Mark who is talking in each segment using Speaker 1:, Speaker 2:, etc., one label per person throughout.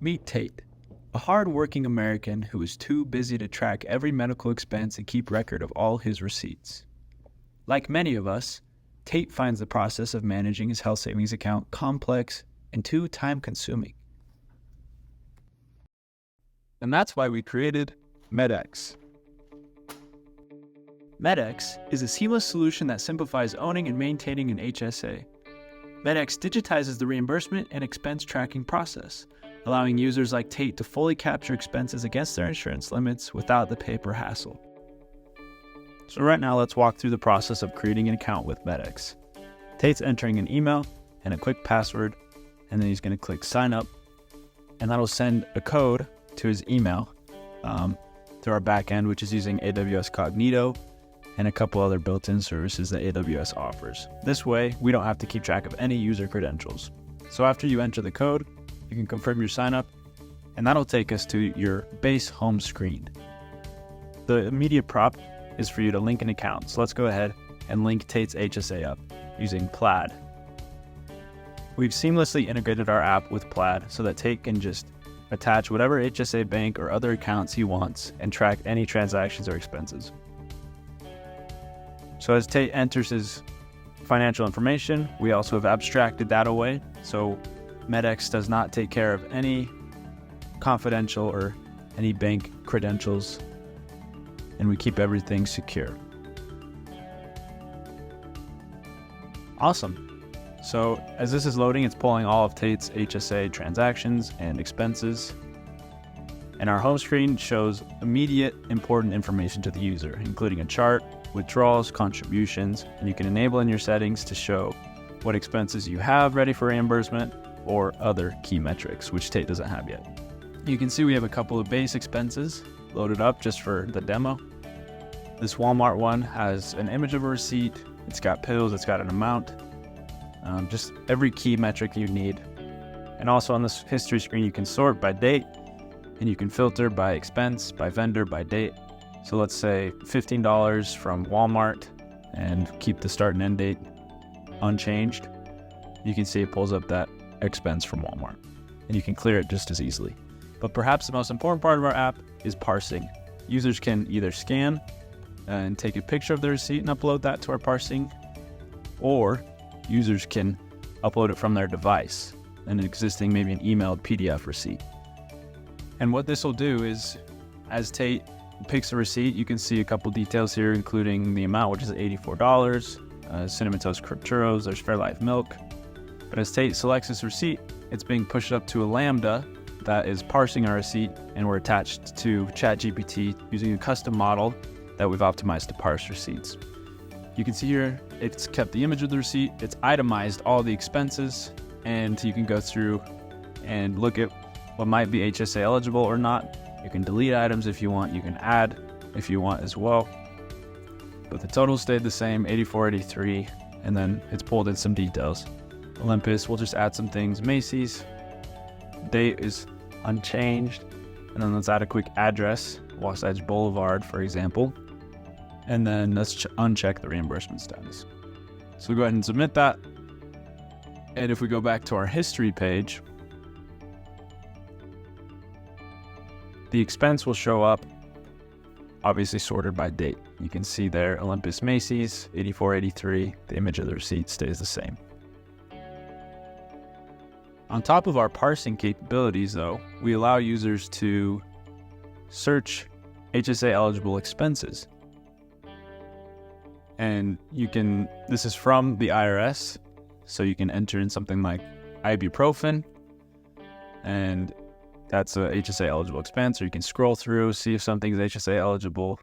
Speaker 1: Meet Tate, a hard-working American who is too busy to track every medical expense and keep record of all his receipts. Like many of us, Tate finds the process of managing his health savings account complex and too time-consuming. And that's why we created MedX. MedX is a seamless solution that simplifies owning and maintaining an HSA. MedX digitizes the reimbursement and expense tracking process, allowing users like Tate to fully capture expenses against their insurance limits without the paper hassle. So right now, let's walk through the process of creating an account with MedX. Tate's entering an email and a quick password, and then he's going to click sign up, and that'll send a code to his email through our backend, which is using AWS Cognito and a couple other built-in services that AWS offers. This way, we don't have to keep track of any user credentials. So after you enter the code, you can confirm your sign up, and that'll take us to your base home screen. The immediate prompt is for you to link an account. So let's go ahead and link Tate's HSA up using Plaid. We've seamlessly integrated our app with Plaid so that Tate can just attach whatever HSA bank or other accounts he wants and track any transactions or expenses. So as Tate enters his financial information, we also have abstracted that away, so MedX does not take care of any confidential or any bank credentials, and we keep everything secure. Awesome. So as this is loading, it's pulling all of Tate's HSA transactions and expenses, and our home screen shows immediate important information to the user, including a chart, withdrawals, contributions, and you can enable in your settings to show what expenses you have ready for reimbursement or other key metrics, which Tate doesn't have yet. You can see we have a couple of base expenses loaded up just for the demo. This Walmart one has an image of a receipt, it's got pills, it's got an amount, just every key metric you need. And also on this history screen, you can sort by date, and you can filter by expense, by vendor, by date. So let's say $15 from Walmart and keep the start and end date unchanged. You can see it pulls up that expense from Walmart, and you can clear it just as easily. But perhaps the most important part of our app is parsing. Users can either scan and take a picture of the receipt and upload that to our parsing, or users can upload it from their device, an existing, maybe an emailed PDF receipt. And what this will do is, as Tate picks a receipt, you can see a couple details here, including the amount, which is $84, Cinnamon Toast Churros, there's Fairlife Milk. But as Tate selects this receipt, it's being pushed up to a Lambda that is parsing our receipt, and we're attached to ChatGPT using a custom model that we've optimized to parse receipts. You can see here, it's kept the image of the receipt, it's itemized all the expenses, and you can go through and look at what might be HSA eligible or not. You can delete items if you want, you can add if you want as well. But the total stayed the same, $84.83, and then it's pulled in some details. Olympus, we'll just add some things. Macy's, date is unchanged, and then let's add a quick address, Wasatch Boulevard, for example. And then let's uncheck the reimbursement status. So we go ahead and submit that. And if we go back to our history page, the expense will show up, obviously sorted by date. You can see there, Olympus Macy's, $84.83. The image of the receipt stays the same. On top of our parsing capabilities, though, we allow users to search HSA eligible expenses. And this is from the IRS, so you can enter in something like ibuprofen, and that's a HSA eligible expense, or you can scroll through, see if something's HSA eligible.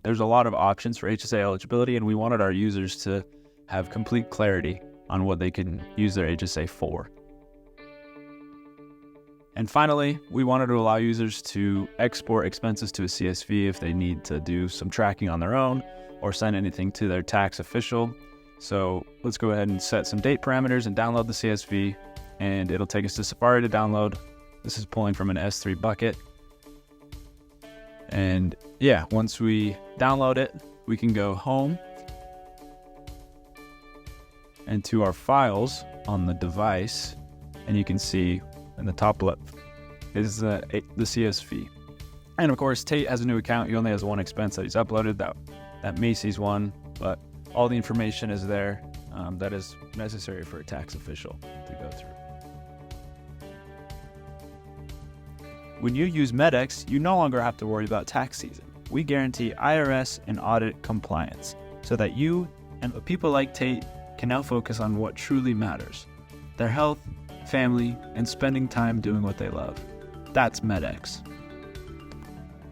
Speaker 1: There's a lot of options for HSA eligibility, and we wanted our users to have complete clarity on what they can use their HSA for. And finally, we wanted to allow users to export expenses to a CSV if they need to do some tracking on their own or send anything to their tax official. So let's go ahead and set some date parameters and download the CSV, and it'll take us to Safari to download. This is pulling from an S3 bucket. And yeah, once we download it, we can go home and to our files on the device, and you can see in the top left is the CSV. And of course, Tate has a new account. He only has one expense that he's uploaded, that Macy's one, but all the information is there that is necessary for a tax official to go through. When you use MedX, you no longer have to worry about tax season. We guarantee IRS and audit compliance so that you and people like Tate can now focus on what truly matters: their health, family, and spending time doing what they love. That's MedX.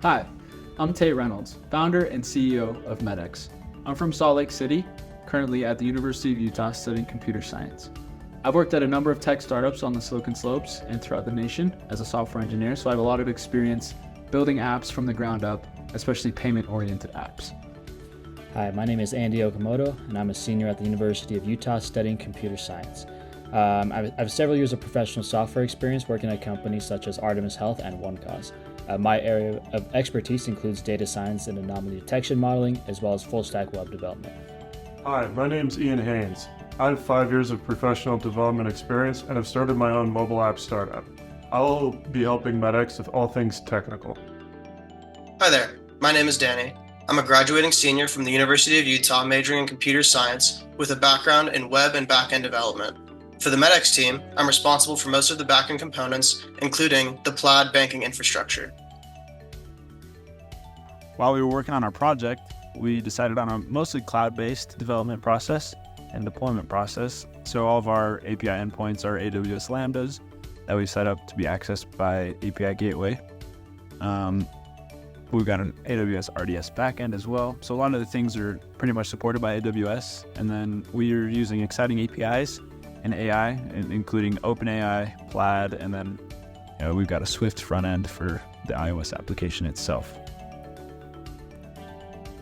Speaker 2: Hi, I'm Tate Reynolds, founder and CEO of MedX. I'm from Salt Lake City, currently at the University of Utah studying computer science. I've worked at a number of tech startups on the Silicon Slopes and throughout the nation as a software engineer, so I have a lot of experience building apps from the ground up, especially payment-oriented apps.
Speaker 3: Hi, my name is Andy Okamoto, and I'm a senior at the University of Utah studying computer science. I have several years of professional software experience working at companies such as Artemis Health and OneCause. My area of expertise includes data science and anomaly detection modeling, as well as full-stack web development.
Speaker 4: Hi, my name's Ian Haynes. I have 5 years of professional development experience and have started my own mobile app startup. I will be helping MedX with all things technical.
Speaker 5: Hi there, my name is Danny. I'm a graduating senior from the University of Utah majoring in computer science with a background in web and backend development. For the MedX team, I'm responsible for most of the backend components, including the Plaid banking infrastructure.
Speaker 1: While we were working on our project, we decided on a mostly cloud-based development process and deployment process. So all of our API endpoints are AWS Lambdas that we set up to be accessed by API Gateway. We've got an AWS RDS backend as well. So a lot of the things are pretty much supported by AWS. And then we are using exciting APIs and AI, including OpenAI, Plaid, and then we've got a Swift front end for the iOS application itself.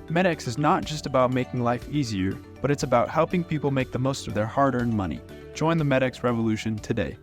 Speaker 1: MedX is not just about making life easier, but it's about helping people make the most of their hard-earned money. Join the MedX revolution today.